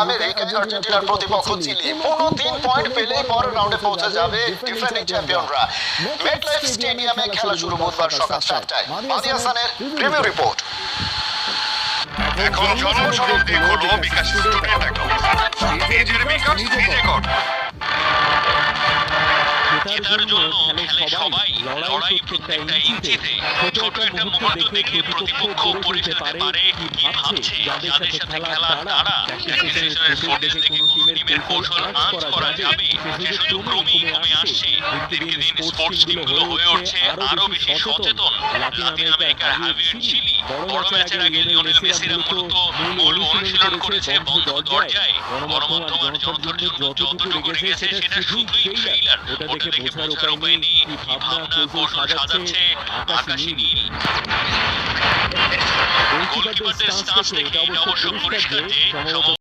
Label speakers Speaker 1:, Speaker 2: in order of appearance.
Speaker 1: আমেরিক আর্জেন্টিনার প্রতিপক্ষ chilli ৩ point পেলেই পরের রাউন্ডে পৌঁছে যাবে ডিফেন্ডিং চ্যাম্পিয়নরা। মেটলাইফ স্টেডিয়ামে খেলা শুরু বুধবার সকাল 7টায়। মাহদি হাসানের রিভিউ রিপোর্ট।
Speaker 2: এখন চলন সড়ক দিয়ে ঘুরবো বিকাশ স্টুডিওর নিজের বিকাশ নিজে কর।
Speaker 3: জেতার জন্য খেলে সবাই, লড়াই প্রত্যেকটা ইঞ্চিতে। ছোট একটা মুহূর্ত দেখে প্রতিপক্ষ উপরে যেতে পারে কি ভাবছে, যাদের সাথে খেলা তারা প্র্যাকটিসের ফুটেজ দেখে কোন টিমের কৌশল আঁচ করা যাবে সে সুযোগ ক্রমেই কমে আসছে। দিনকে দিন স্পোর্টস টিমগুলো হয়ে উঠছে আরো বেশি সচেতন। লাতিন আমেরিকার হাভিয়ার চিলি বড় ম্যাচের আগে লিওনেল মেসিরা মূল অনুশীলন করেছে বন্ধ দরজায়। গণমাধ্যম আর জনতার জন্য যতটুকু রেখেছে সেটা শুধুই ট্রেইলার। ওটা দেখে বোঝার উপায় নেই কি ভাবনা কৌশল সাজাচ্ছে আকাশী নীল। গোলকিপারদের স্টান্স থেকে এটা অবশ্য পরিষ্কার যে